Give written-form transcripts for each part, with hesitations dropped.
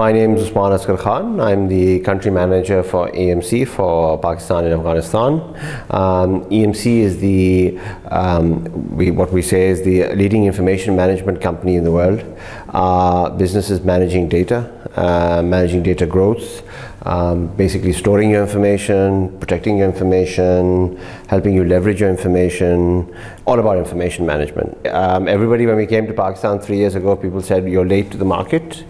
My name is Osman. I'm the country manager for EMC for Pakistan and Afghanistan. EMC is the what we say is the leading information management company in the world. Business is managing data growth, basically storing your information, protecting your information, helping you leverage your information, all about information management. Everybody, when we came to Pakistan 3 years ago, people said you're late to the market.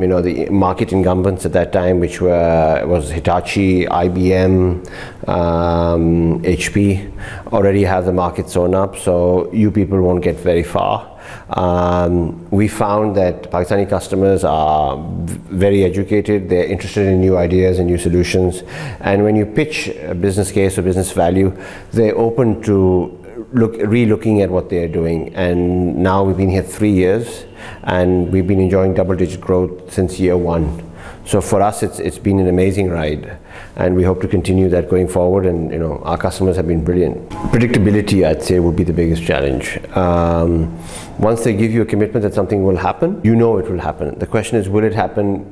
You know, the market incumbents at that time, which was Hitachi, IBM, HP, already have the market sewn up, so you people won't get very far. We found that Pakistani customers are very educated, they're interested in new ideas and new solutions, and when you pitch a business case or business value, they're open to re-looking at what they're doing. And now we've been here 3 years and we've been enjoying double-digit growth since year one. So for us, it's been an amazing ride, and we hope to continue that going forward. And you know, our customers have been brilliant. Predictability, I'd say, would be the biggest challenge. Once they give you a commitment that something will happen, you know it will happen. The question is, will it happen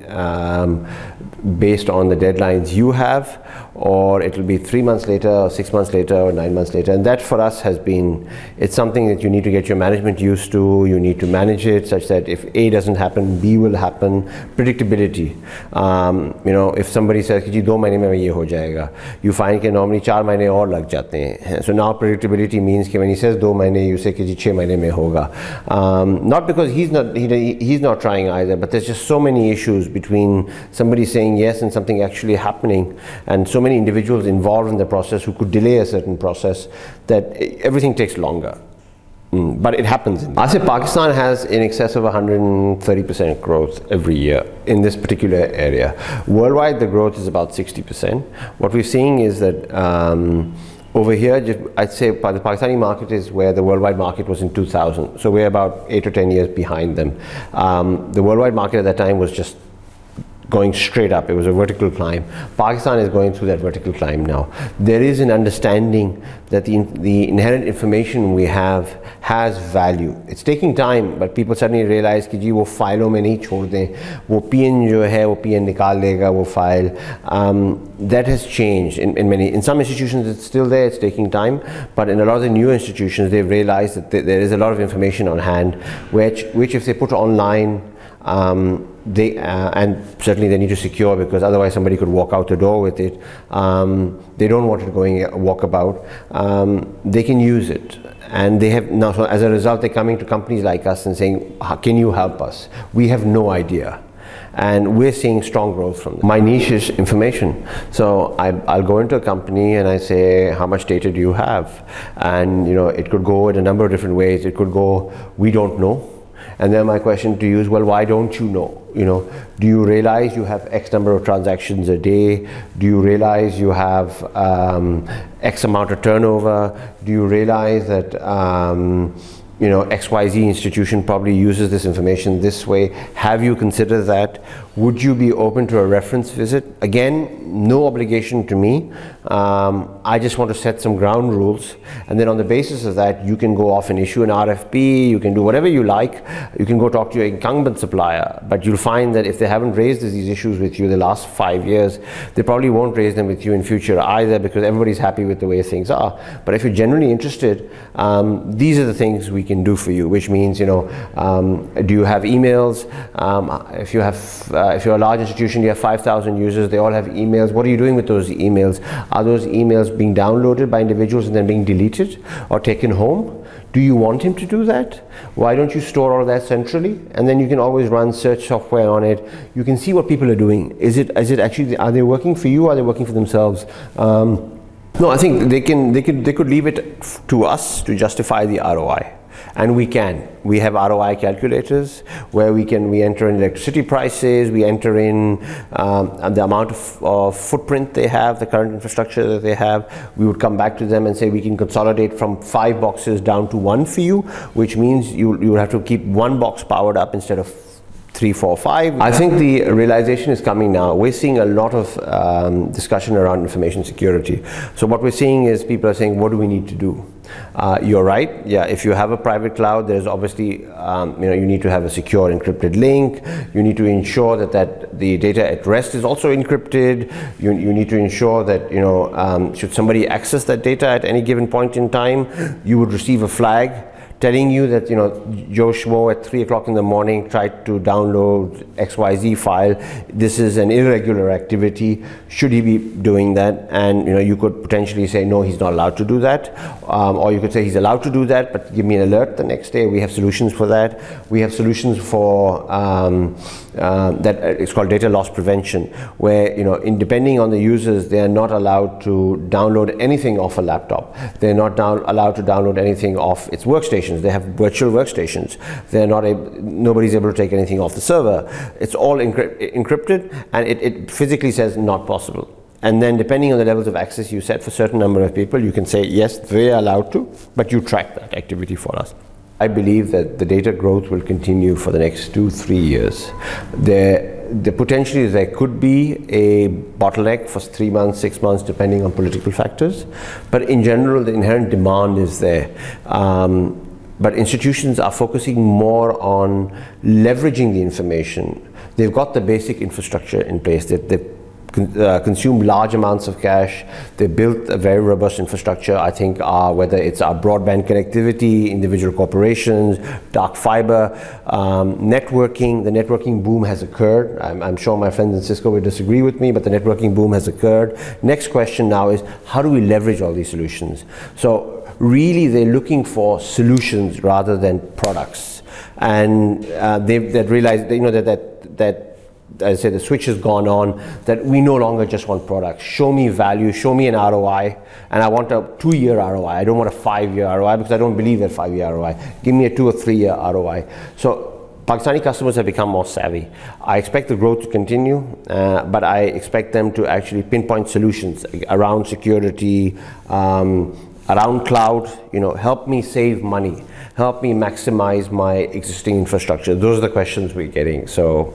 based on the deadlines you have, or it'll be 3 months later, or 6 months later, or 9 months later? And that for us has been, it's something that you need to get your management used to. You need to manage it such that if A doesn't happen, B will happen. Predictability. You know, if somebody says कि जी 2 महीने में ये हो जाएगा, you find कि normally 4 महीने और लग जाते हैं. So now predictability means कि when he says 2 महीने, you say कि जी 6 महीने में होगा. Not because he's not trying either, but there's just so many issues between somebody saying yes and something actually happening, and so many individuals involved in the process who could delay a certain process, that everything takes longer. But it happens. I say Pakistan has in excess of 130% growth every year in this particular area. Worldwide, the growth is about 60%. What we're seeing is that over here, I'd say the Pakistani market is where the worldwide market was in 2000. So we're about 8 or 10 years behind them. The worldwide market at that time was just going straight up. It was a vertical climb. Pakistan is going through that vertical climb now. There is an understanding that the inherent information we have has value. It's taking time, but people suddenly realize कि जी वो फाइलों में नहीं छोड़ दें, वो PN जो है वो PN निकाल लेगा वो file. That has changed in some institutions. It's still there, it's taking time, but in a lot of the new institutions, they've realized that there is a lot of information on hand, which if they put online, and certainly they need to secure, because otherwise somebody could walk out the door with it. They don't want it going walkabout. They can use it, and they have now. So as a result, they're coming to companies like us and saying, "Can you help us? We have no idea." And we're seeing strong growth from them. My niche is information. So I'll go into a company and I say, how much data do you have? And you know, it could go in a number of different ways. It could go, we don't know. And then my question to you is, well, why don't you know? You know, do you realize you have X number of transactions a day? Do you realize you have X amount of turnover? Do you realize that you know, XYZ institution probably uses this information this way? Have you considered that? Would you be open to a reference visit? Again, no obligation to me. I just want to set some ground rules, and then on the basis of that, you can go off and issue an RFP, you can do whatever you like, you can go talk to your incumbent supplier, but you'll find that if they haven't raised these issues with you the last 5 years, they probably won't raise them with you in future either, because everybody's happy with the way things are. But if you're genuinely interested, these are the things we can do for you, which means, you know, do you have emails? If you're a large institution, you have 5,000 users, they all have emails. What are you doing with those emails? Are those emails being downloaded by individuals and then being deleted or taken home? Do you want him to do that? Why don't you store all of that centrally? And then you can always run search software on it. You can see what people are doing. Is it actually, are they working for you or are they working for themselves? No, I think they could leave it to us to justify the ROI. And we can. We have ROI calculators where we enter in electricity prices, we enter in the amount of footprint they have, the current infrastructure that they have. We would come back to them and say we can consolidate from 5 boxes down to 1 for you, which means you have to keep 1 box powered up instead of 3, 4, 5. I think the realization is coming now. We're seeing a lot of discussion around information security. So what we're seeing is people are saying, what do we need to do? You're right. Yeah, if you have a private cloud, there's obviously, you need to have a secure encrypted link. You need to ensure that the data at rest is also encrypted. You need to ensure that, should somebody access that data at any given point in time, you would receive a flag telling you that, Joe Schmo at 3 o'clock in the morning tried to download XYZ file. This is an irregular activity. Should he be doing that? And, you could potentially say, no, he's not allowed to do that. Or you could say he's allowed to do that, but give me an alert the next day. We have solutions for that. We have solutions for that it's called data loss prevention, where, depending on the users, they are not allowed to download anything off a laptop. They're not allowed to download anything off its workstation. They have virtual workstations. They're not nobody's able to take anything off the server. It's all encrypted, and it physically says not possible. And then depending on the levels of access you set for a certain number of people, you can say, yes, they are allowed to, but you track that activity for us. I believe that the data growth will continue for the next 2-3 years. Potentially there could be a bottleneck for 3 months, 6 months, depending on political factors. But in general, the inherent demand is there. But institutions are focusing more on leveraging the information. They've got the basic infrastructure in place. They've consumed large amounts of cash. They built a very robust infrastructure. I think whether it's our broadband connectivity, individual corporations, dark fiber, networking. The networking boom has occurred. I'm sure my friends in Cisco will disagree with me, but the networking boom has occurred. Next question now is, how do we leverage all these solutions? So really, they're looking for solutions rather than products. And they've realized, that as I said, the switch has gone on, that we no longer just want products. Show me value, show me an ROI, and I want a 2-year ROI. I don't want a 5-year ROI, because I don't believe that 5-year ROI. Give me a 2 or 3-year ROI. So Pakistani customers have become more savvy. I expect the growth to continue, but I expect them to actually pinpoint solutions around security, around cloud, help me save money, help me maximize my existing infrastructure. Those are the questions we're getting. So.